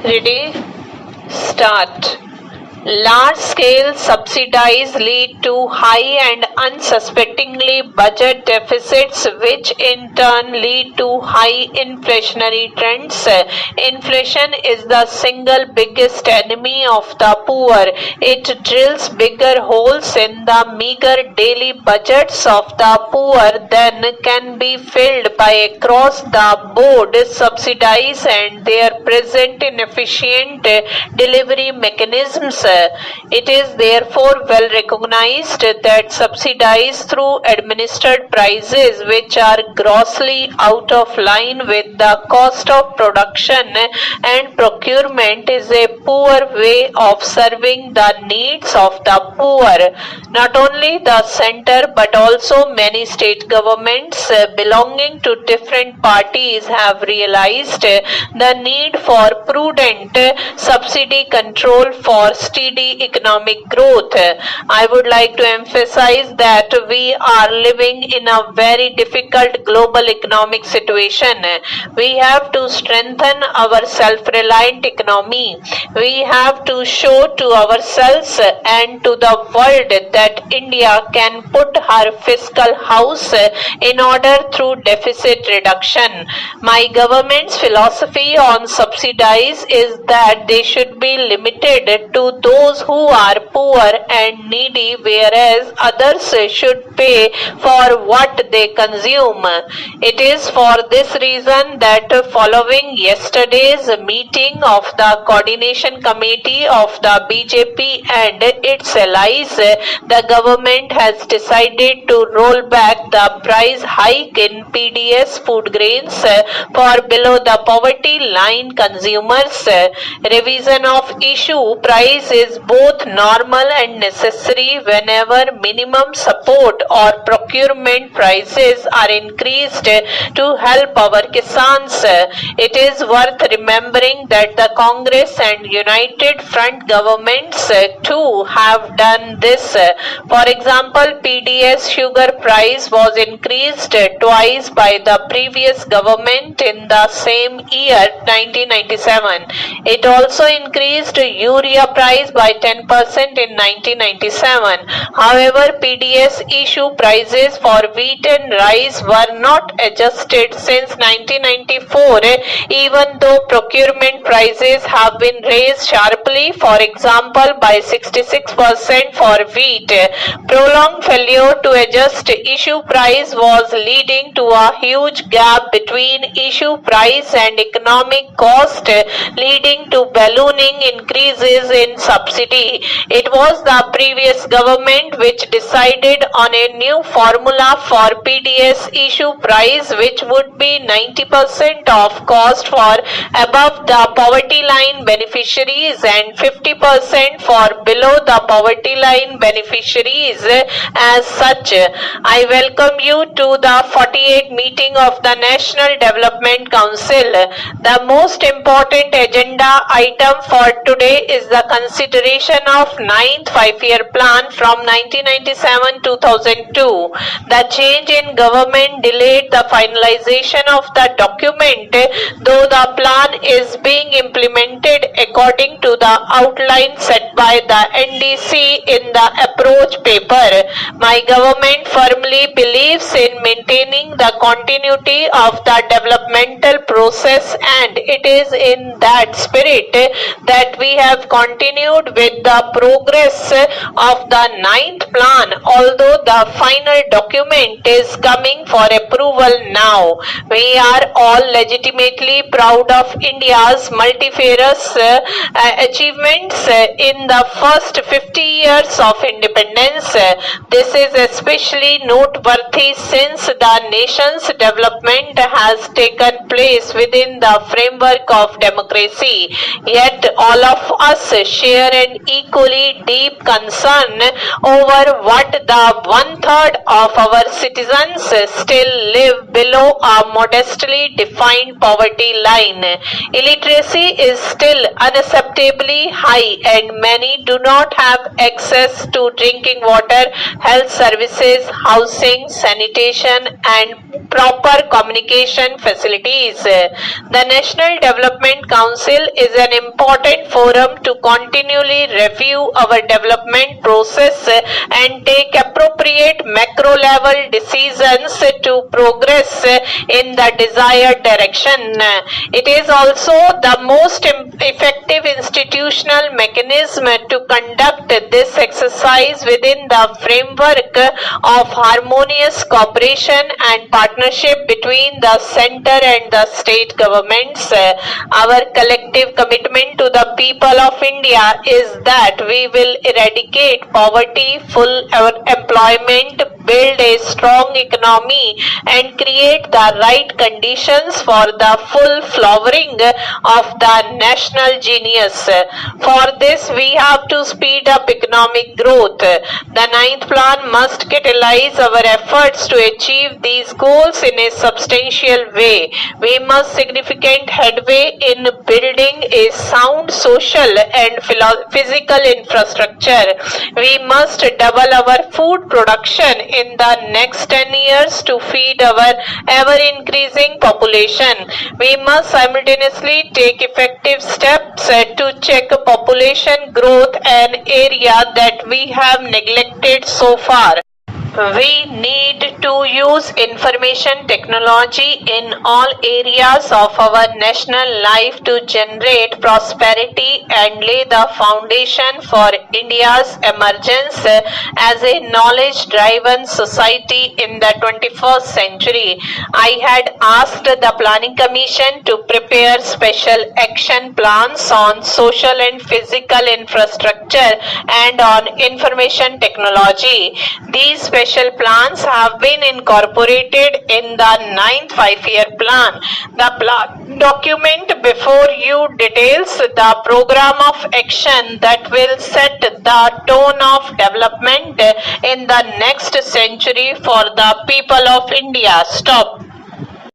Ready? Start. Large-scale subsidies lead to high and unsuspectingly budget deficits, which in turn lead to high inflationary trends. Inflation is the single biggest enemy of the poor. It drills bigger holes in the meager daily budgets of the poor than can be filled by across-the-board subsidies and their present inefficient delivery mechanisms. It is therefore well recognized that subsidies through administered prices, which are grossly out of line with the cost of production and procurement, is a poor way of serving the needs of the poor. Not only the center but also many state governments belonging to different parties have realized the need for prudent subsidy control for steady economic growth. I would like to emphasize that we are living in a very difficult global economic situation. We have to strengthen our self-reliant economy. We have to show to ourselves and to the world that India can put her fiscal house in order through deficit reduction. My government's philosophy on subsidies is that they should be limited to those who are poor and needy, whereas others should pay for what they consume. It is for this reason that following yesterday's meeting of the Coordination Committee of the BJP and its allies, the government has decided to roll back the price hike in PDS food grains for below the poverty line consumers. Revision of issue price is both normal and necessary whenever minimum support or procurement prices are increased to help our kisans. It is worth remembering that the Congress and United Front governments too have done this. For example, PDS sugar price was increased twice by the previous government in the same year, 1997. It also increased urea price by 10% in 1997. However, PDS issue prices for wheat and rice were not adjusted since 1994, even though procurement prices have been raised sharply, for example by 66% for wheat. Prolonged failure to adjust issue price was leading to a huge gap between issue price and economic cost, leading to ballooning increases in subsidy. It was the previous government which decided on a new formula for PDS issue price, which would be 90% of cost for above the poverty line beneficiaries and 50% for below the poverty line beneficiaries. As such, I welcome you to the 48th meeting of the National Development Council. The most important agenda item for today is the consideration of 9th 5-year plan from 1997-2002. The change in government delayed the finalization of the document, though the plan is being implemented according to the outline set by the NDC in the approach paper. My government firmly believes in maintaining the continuity of the developmental process, and it is in that spirit that we have continued with the progress of the 9th plan, although the final document is coming for approval now. We are all legitimately proud of India's multifarious achievements in the first 50 years of independence. This is especially noteworthy since the nation's development has taken place within the framework of democracy. Yet all of us share an equally deep concern over what that the 1/3 of our citizens still live below a modestly defined poverty line. Illiteracy is still unacceptably high and many do not have access to drinking water, health services, housing, sanitation and proper communication facilities. The National Development Council is an important forum to continually review our development process and take appropriate macro level decisions to progress in the desired direction. It is also the most effective institutional mechanism to conduct this exercise within the framework of harmonious cooperation and partnership between the center and the state governments. Our collective commitment to the people of India is that we will eradicate poverty, full employment, build a strong economy and create the right conditions for the full flowering of the national genius. For this we have to speed up economic growth. The 9th plan must catalyze our efforts to achieve these goals in a substantial way. We must significant headway in building a sound social and physical infrastructure. We must double our food production in the next 10 years to feed our ever-increasing population. We must simultaneously take effective steps to check population growth, an area that we have neglected so far. We need to use information technology in all areas of our national life to generate prosperity and lay the foundation for India's emergence as a knowledge-driven society in the 21st century. I had asked the Planning Commission to prepare special action plans on social and physical infrastructure and on information technology. These special plans have been incorporated in the 9th 5-year plan. The document before you details the program of action that will set the tone of development in the next century for the people of India. Stop.